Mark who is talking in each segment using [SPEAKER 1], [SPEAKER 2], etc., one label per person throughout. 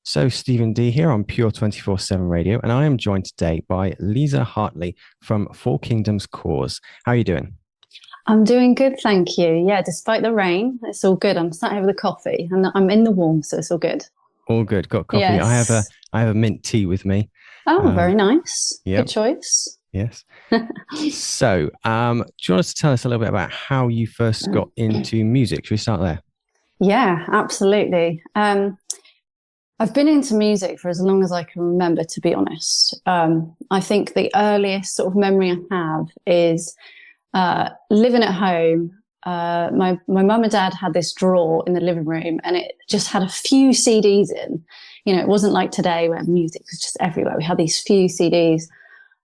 [SPEAKER 1] So, Stephen D here on Pure247 Radio, and I am joined today by Lisa Hartley from Four Kingdoms Cause. How are you doing?
[SPEAKER 2] I'm doing good, thank you. Yeah, despite the rain, it's all good. I'm sat here with a coffee and I'm in the warm, so it's all good.
[SPEAKER 1] All good. Got coffee.
[SPEAKER 2] Yes.
[SPEAKER 1] I have a mint tea with me.
[SPEAKER 2] Oh, very
[SPEAKER 1] Um,
[SPEAKER 2] nice. Good
[SPEAKER 1] yep.
[SPEAKER 2] choice.
[SPEAKER 1] Yes. So, do you want us to tell us a little bit about how you first got into music? Should we start there?
[SPEAKER 2] Yeah, absolutely. I've been into music for as long as I can remember, to be honest. I think the earliest sort of memory I have is living at home. My mum and dad had this drawer in the living room and it just had a few CDs in. You know, it wasn't like today where music was just everywhere. We had these few CDs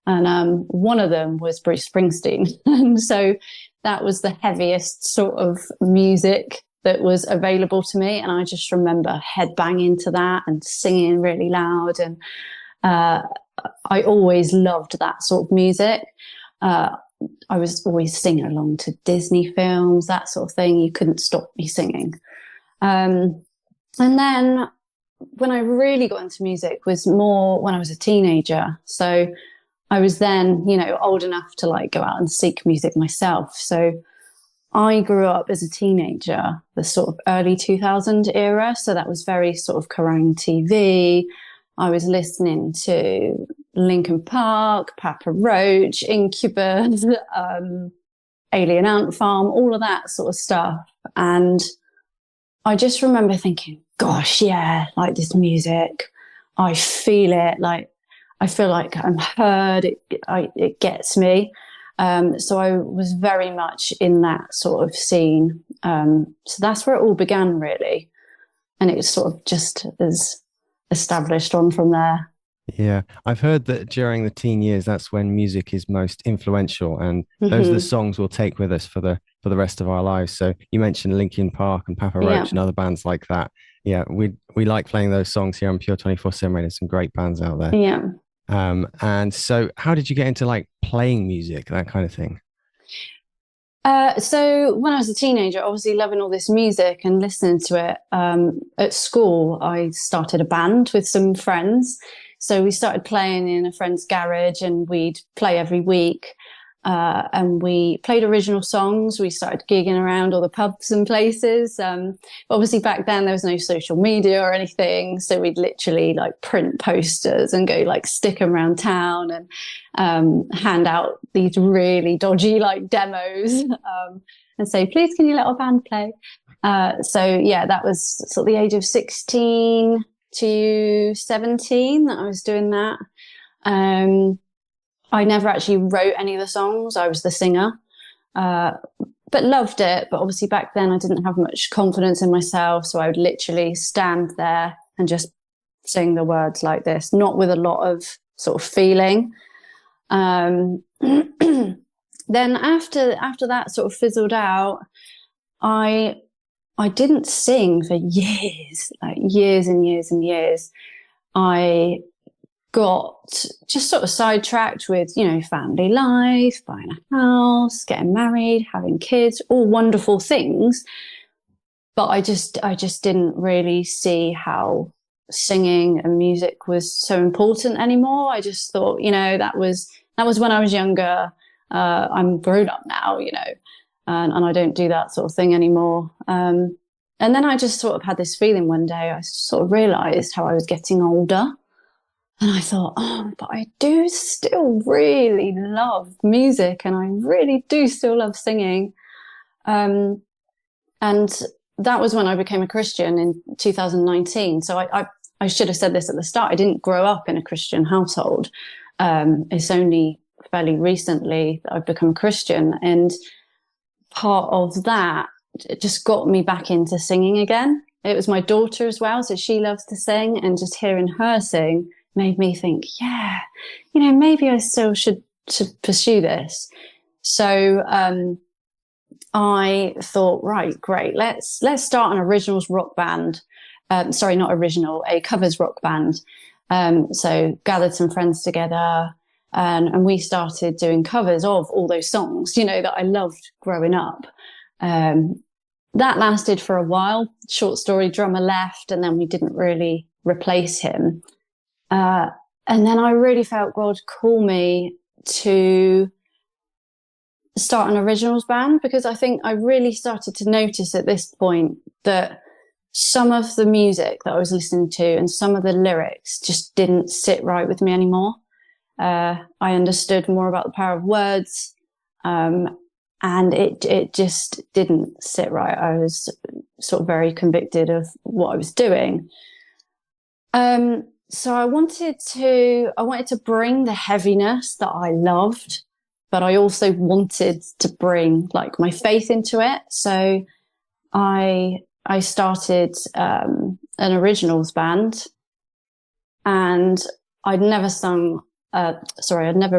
[SPEAKER 2] and one of them was Bruce Springsteen. And so that was the heaviest sort of music that was available to me. And I just remember headbanging to that and singing really loud. And I always loved that sort of music. I was always singing along to Disney films, that sort of thing. You couldn't stop me singing. And then when I really got into music was more when I was a teenager. So I was then, you know, old enough to like go out and seek music myself. So I grew up as a teenager, the sort of early 2000 era. So that was very sort of Kerrang TV. I was listening to Linkin Park, Papa Roach, Incubus, Alien Ant Farm, all of that sort of stuff. And I just remember thinking, gosh, yeah, like this music, I feel it. Like, I feel like I'm heard. It gets me. So I was very much in that sort of scene. So that's where it all began, really. And it sort of just is established on from there.
[SPEAKER 1] Yeah, I've heard that during the teen years, that's when music is most influential, and those are the
[SPEAKER 2] Mm-hmm.
[SPEAKER 1] songs we'll take with us for the rest of our lives. So you mentioned Linkin Park and Papa
[SPEAKER 2] Yeah,
[SPEAKER 1] Roach and other bands like that. Yeah, we like playing those songs here on Pure 24/7 Radio. Some great bands out there.
[SPEAKER 2] yeah.
[SPEAKER 1] And so how did you get into like playing music, that kind of thing?
[SPEAKER 2] So when I was a teenager, obviously loving all this music and listening to it, at school, I started a band with some friends. So we started playing in a friend's garage and we'd play every week. And we played original songs. We started gigging around all the pubs and places. Obviously back then there was no social media or anything. So we'd literally like print posters and go like stick them around town and hand out these really dodgy like demos and say, please, can you let our band play? So yeah, that was sort of the age of 16 to 17 that I was doing that. I never actually wrote any of the songs. I was the singer, but loved it. But obviously back then I didn't have much confidence in myself. So I would literally stand there and just sing the words like this, not with a lot of sort of feeling. Then after that sort of fizzled out, I didn't sing for years, like years and years and years. I got just sort of sidetracked with, you know, family life, buying a house, getting married, having kids, all wonderful things. But I just didn't really see how singing and music was so important anymore. I just thought, you know, that was when I was younger. I'm grown up now, you know, and I don't do that sort of thing anymore. And then I just sort of had this feeling one day, I sort of realized how I was getting older. And I thought, oh, but I do still really love music and I really do still love singing. And that was when I became a Christian in 2019. So I should have said this at the start. I didn't grow up in a Christian household. It's only fairly recently that I've become a Christian. And part of that just got me back into singing again. It was my daughter as well. So she loves to sing, and just hearing her sing made me think, yeah, you know, maybe I still should pursue this. So I thought, right, great, let's start an originals rock band. Sorry, not original, a covers rock band. So gathered some friends together, and we started doing covers of all those songs, you know, that I loved growing up. That lasted for a while. Short story, drummer left, and then we didn't really replace him. And then I really felt God call me to start an originals band, because I think I really started to notice at this point that some of the music that I was listening to and some of the lyrics just didn't sit right with me anymore. I understood more about the power of words, and it just didn't sit right. I was sort of very convicted of what I was doing. So I wanted to bring the heaviness that I loved, but I also wanted to bring like my faith into it. So I started an originals band, and I'd never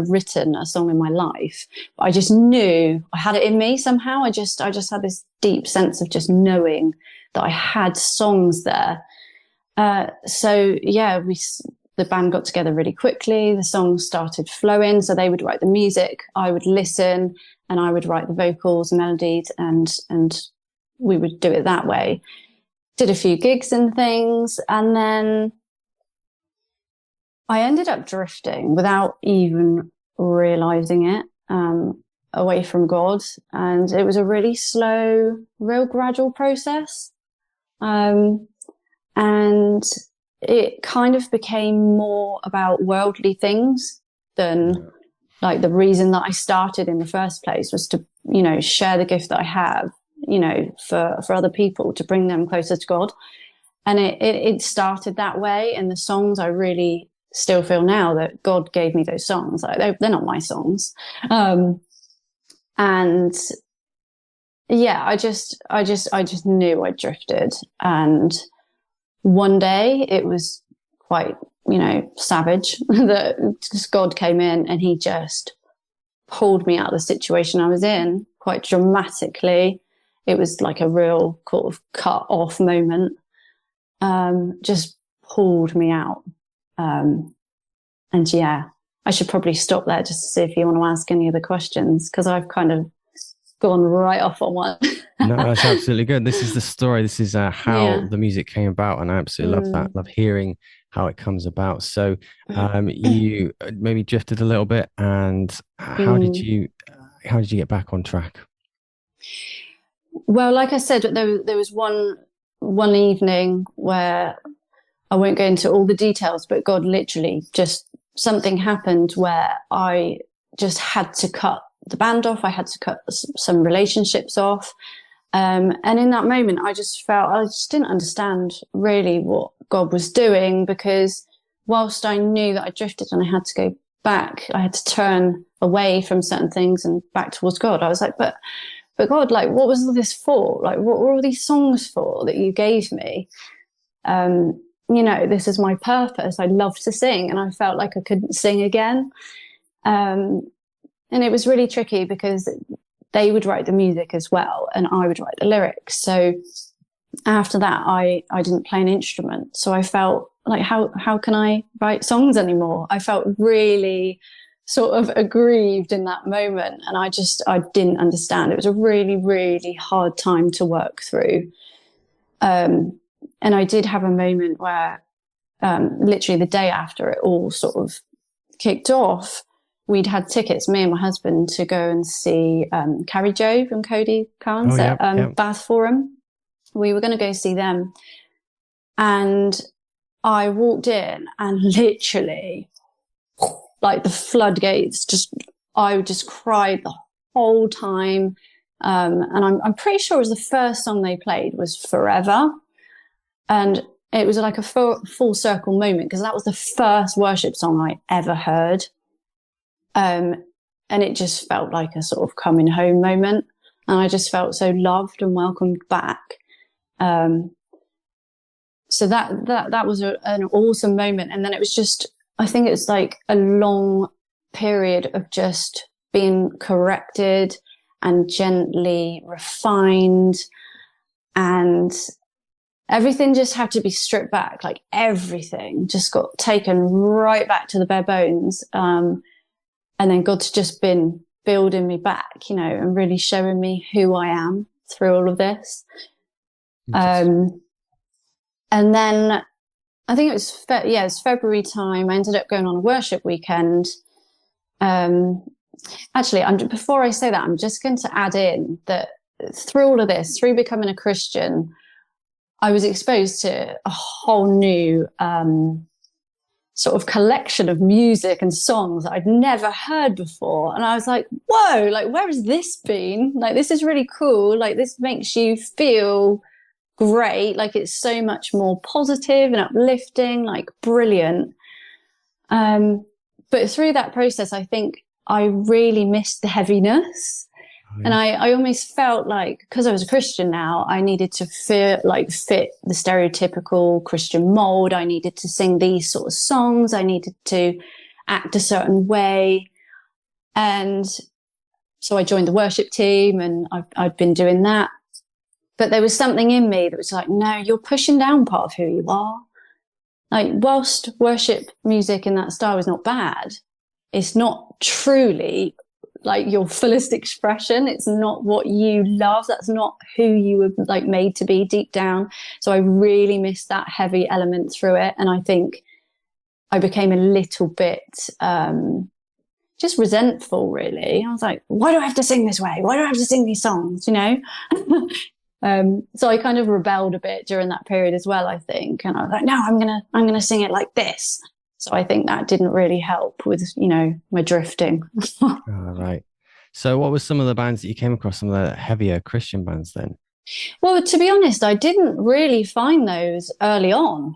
[SPEAKER 2] written a song in my life, but I just knew I had it in me somehow. I just had this deep sense of just knowing that I had songs there. So yeah, the band got together really quickly. The songs started flowing. So they would write the music, I would listen, and I would write the vocals and melodies, and we would do it that way. Did a few gigs and things, and then I ended up drifting without even realizing it, away from God. And it was a really slow, real gradual process. And it kind of became more about worldly things than like the reason that I started in the first place was to, share the gift that I have, for other people, to bring them closer to God. And it started that way. And the songs, I really still feel now that God gave me those songs. Like they're not my songs. And yeah, I just knew I drifted. And one day it was quite, savage that just God came in and he just pulled me out of the situation I was in quite dramatically. It was like a real sort of cut off moment. Just pulled me out. And yeah, I should probably stop there just to see if you want to ask any other questions, because I've kind of gone right off on one.
[SPEAKER 1] No, that's absolutely good. This is the story. This is how the music came about, and I absolutely love that. Love hearing how it comes about. So, you maybe drifted a little bit, and how did you get back on track?
[SPEAKER 2] Well, like I said, there was one evening where I won't go into all the details, but God literally just something happened where I just had to cut the band off. I had to cut some relationships off. And in that moment, I just didn't understand really what God was doing, because whilst I knew that I drifted and I had to go back, I had to turn away from certain things and back towards God. I was like, but God, like, what was all this for? Like, what were all these songs for that you gave me? This is my purpose. I love to sing, and I felt like I couldn't sing again. And it was really tricky because they would write the music as well, and I would write the lyrics. So after that, I didn't play an instrument. So I felt like, how can I write songs anymore? I felt really sort of aggrieved in that moment. And I didn't understand. It was a really, really hard time to work through. And I did have a moment where literally the day after it all sort of kicked off, we'd had tickets, me and my husband, to go and see Carrie Jove and Cody Carnes at Bath Forum. We were going to go see them. And I walked in and literally, like the floodgates, I just cried the whole time. And I'm pretty sure it was the first song they played was Forever. And it was like a full circle moment, because that was the first worship song I ever heard. And it just felt like a sort of coming home moment. And I just felt so loved and welcomed back. So that was an awesome moment. And then it was just, I think it's like a long period of just being corrected and gently refined, and everything just had to be stripped back. Like everything just got taken right back to the bare bones. And then God's just been building me back, and really showing me who I am through all of this. And then I think it was, it was February time. I ended up going on a worship weekend. Actually, before I say that, I'm just going to add in that through all of this, through becoming a Christian, I was exposed to a whole new sort of collection of music and songs that I'd never heard before. And I was like, whoa, like, where has this been? Like, this is really cool. Like, this makes you feel great. Like, it's so much more positive and uplifting, like, brilliant. But through that process, I think I really missed the heaviness. And I almost felt like, because I was a Christian now, I needed to fit the stereotypical Christian mold. I needed to sing these sort of songs. I needed to act a certain way. And so I joined the worship team, and I'd been doing that. But there was something in me that was like, no, you're pushing down part of who you are. Like, whilst worship music in that style is not bad, it's not truly like your fullest expression. It's not what you love. That's not who you were like made to be deep down. So I really missed that heavy element through it. And I think I became a little bit just resentful, really. I was like, why do I have to sing this way? Why do I have to sing these songs? You know? So I kind of rebelled a bit during that period as well, I think. And I was like, no, I'm gonna sing it like this. So I think that didn't really help with, you know, my drifting.
[SPEAKER 1] Oh, right. So what were some of the bands that you came across, some of the heavier Christian bands then?
[SPEAKER 2] Well, to be honest, I didn't really find those early on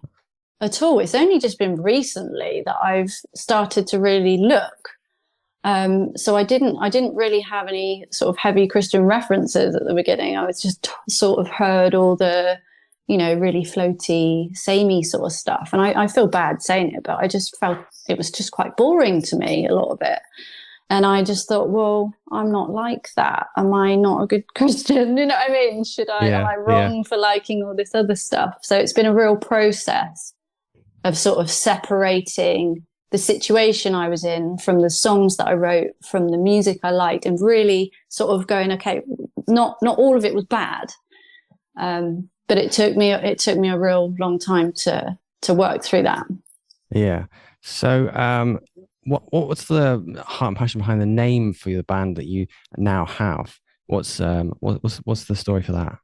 [SPEAKER 2] at all. It's only just been recently that I've started to really look. So I didn't really have any sort of heavy Christian references at the beginning. I was just sort of heard all the, you know, really floaty, samey sort of stuff. And I feel bad saying it, but I just felt it was just quite boring to me, a lot of it. And I just thought, well, I'm not like that. Am I not a good Christian? You know what I mean? Am I wrong for liking all this other stuff? So it's been a real process of sort of separating the situation I was in from the songs that I wrote, from the music I liked, and really sort of going, okay, not all of it was bad. But it took me a real long time to work through that.
[SPEAKER 1] Yeah. So what's the heart and passion behind the name for the band that you now have? What's the story for that?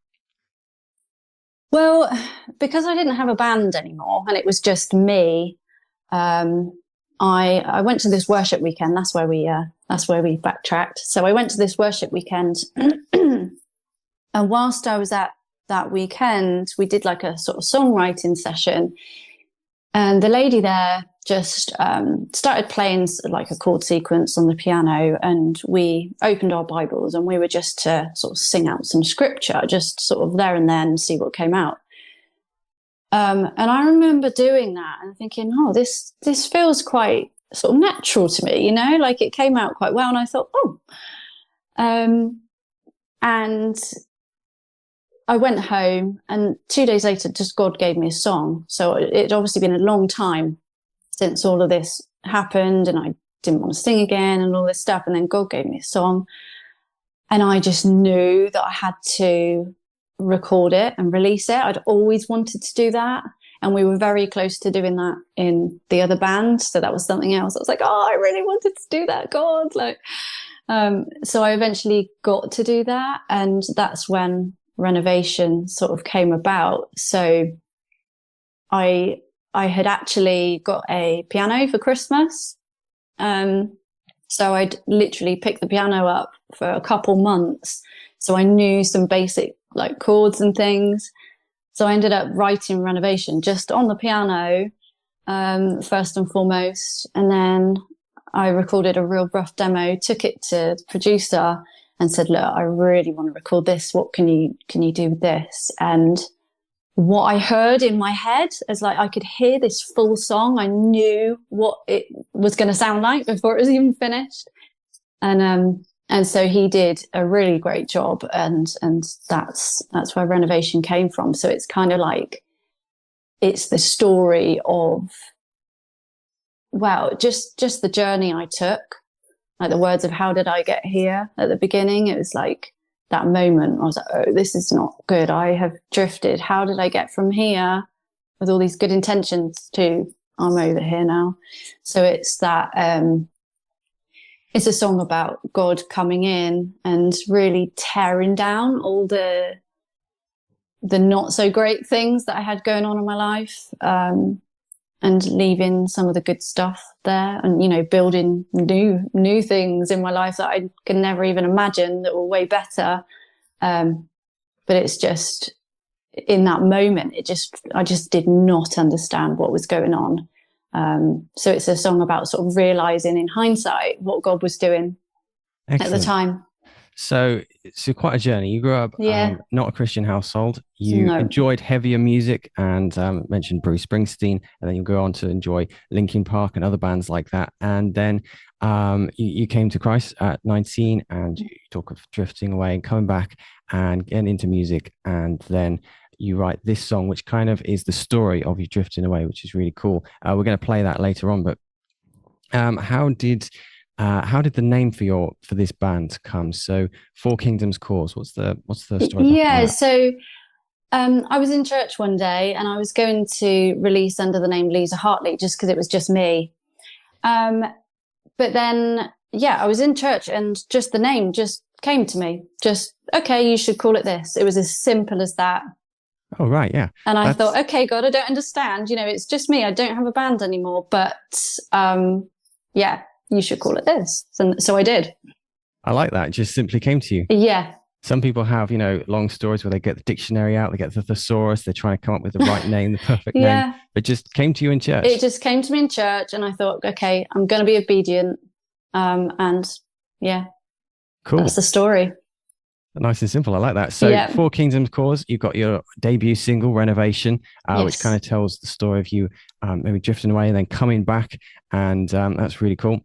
[SPEAKER 2] Well, because I didn't have a band anymore and it was just me, I went to this worship weekend. That's where we backtracked. So I went to this worship weekend, and whilst I was at that weekend, we did like a sort of songwriting session, and the lady there just started playing like a chord sequence on the piano, and we opened our Bibles and we were just to sort of sing out some scripture, just sort of there and then, see what came out. And I remember doing that and thinking, oh, this feels quite sort of natural to me, you know, like it came out quite well. And I thought, oh, and I went home, and 2 days later, just God gave me a song. So it'd obviously been a long time since all of this happened, and I didn't want to sing again and all this stuff. And then God gave me a song, and I just knew that I had to record it and release it. I'd always wanted to do that. And we were very close to doing that in the other band. So that was something else. I was like, oh, I really wanted to do that, God. Like, so I eventually got to do that. And that's when Renovation sort of came about. So I had actually got a piano for Christmas. So I'd literally picked the piano up for a couple months. So I knew some basic like chords and things. So I ended up writing Renovation just on the piano, first and foremost. And then I recorded a real rough demo, took it to the producer and said, look, I really want to record this. What can you do with this? And what I heard in my head is like, I could hear this full song. I knew what it was going to sound like before it was even finished. And so he did a really great job, and that's where Renovation came from. So it's kind of like, it's the story of, wow, just the journey I took. Like the words of how did I get here at the beginning? It was like that moment I was like, oh, this is not good. I have drifted. How did I get from here with all these good intentions to I'm over here now. So it's that it's a song about God coming in and really tearing down all the not so great things that I had going on in my life, and leaving some of the good stuff there, and, you know, building new things in my life that I could never even imagine that were way better. But it's just, in that moment, I just did not understand what was going on. So it's a song about sort of realizing in hindsight what God was doing at the time.
[SPEAKER 1] So it's quite a journey. You grew up not a Christian household. You enjoyed heavier music and mentioned Bruce Springsteen, and then you go on to enjoy Linkin Park and other bands like that. And then you came to Christ at 19, and you talk of drifting away and coming back and getting into music. And then you write this song, which kind of is the story of you drifting away, which is really cool. We're going to play that later on. But how did the name for this band come? So, Four Kingdoms Cause. What's the story?
[SPEAKER 2] Yeah, so I was in church one day, and I was going to release under the name Lisa Hartley, just because it was just me. But then, I was in church, and just the name just came to me. Just, okay, you should call it this. It was as simple as that.
[SPEAKER 1] Oh, right, yeah.
[SPEAKER 2] And I thought, okay, God, I don't understand. You know, it's just me. I don't have a band anymore. But you should call it this. And so I did.
[SPEAKER 1] I like that. It just simply came to you.
[SPEAKER 2] Yeah.
[SPEAKER 1] Some people have, you know, long stories where they get the dictionary out, they get the thesaurus, they're trying to come up with the right name, the perfect name. It just came to you in church.
[SPEAKER 2] It just came to me in church, and I thought, okay, I'm going to be obedient. Cool. That's the story.
[SPEAKER 1] Nice and simple. I like that. So, Four Kingdoms Cause, you've got your debut single, Renovation, which kind of tells the story of you maybe drifting away and then coming back. And that's really cool.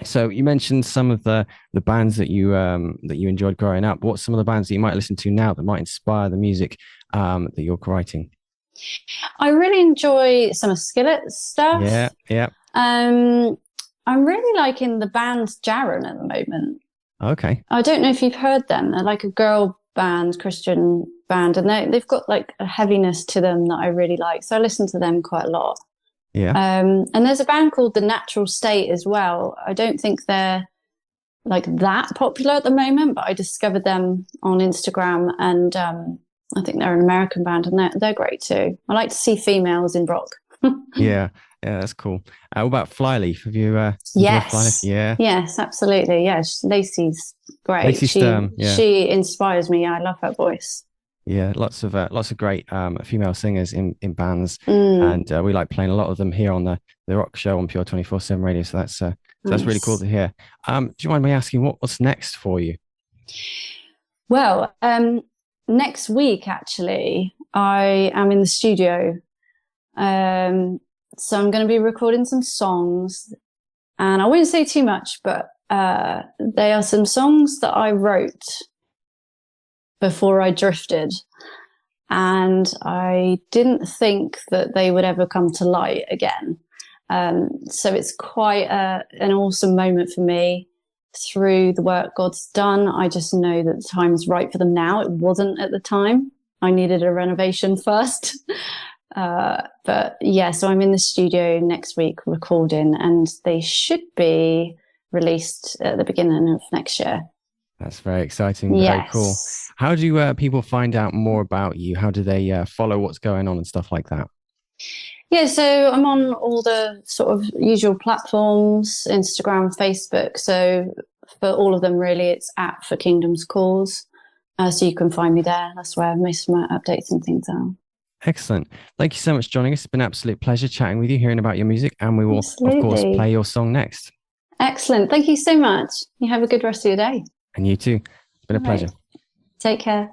[SPEAKER 1] So you mentioned some of the bands that you enjoyed growing up. What's some of the bands that you might listen to now that might inspire the music that you're writing?
[SPEAKER 2] I really enjoy some of Skillet's stuff.
[SPEAKER 1] Yeah.
[SPEAKER 2] I'm really liking the band Jaron at the moment.
[SPEAKER 1] Okay.
[SPEAKER 2] I don't know if you've heard them. They're like a girl band, Christian band, and they've got like a heaviness to them that I really like. So I listen to them quite a lot.
[SPEAKER 1] Yeah.
[SPEAKER 2] And there's a band called The Natural State as well. I don't think they're like that popular at the moment, but I discovered them on Instagram, and I think they're an American band, and they're great too. I like to see females in rock.
[SPEAKER 1] Yeah, that's cool. What about Flyleaf? Have you?
[SPEAKER 2] Yes.
[SPEAKER 1] Flyleaf? Yeah.
[SPEAKER 2] Yes, absolutely. Yeah, Lacey's great.
[SPEAKER 1] Lacey Sturm. Yeah.
[SPEAKER 2] She inspires me. I love her voice.
[SPEAKER 1] Yeah, lots of great female singers in bands, and we like playing a lot of them here on the rock show on Pure247 Radio. So that's really cool to hear. Do you mind me asking what's next for you?
[SPEAKER 2] Well, next week actually, I am in the studio. So I'm going to be recording some songs, and I won't say too much, but they are some songs that I wrote before I drifted, and I didn't think that they would ever come to light again. So it's quite an awesome moment for me through the work God's done. I just know that the time is right for them now. It wasn't at the time. I needed a renovation first. But so I'm in the studio next week recording, and they should be released at the beginning of next year.
[SPEAKER 1] That's very exciting. Yes. Very cool. How do people find out more about you? How do they follow what's going on and stuff like that?
[SPEAKER 2] Yeah, so I'm on all the sort of usual platforms, Instagram, Facebook. So for all of them, really, it's at For Kingdom's Cause. So you can find me there. That's where most of my updates and things are.
[SPEAKER 1] Excellent. Thank you so much for joining us. It's been an absolute pleasure chatting with you, hearing about your music, and we will, of course, play your song next.
[SPEAKER 2] Excellent. Thank you so much. You have a good rest of your day.
[SPEAKER 1] And you too. It's been a pleasure.
[SPEAKER 2] Take care.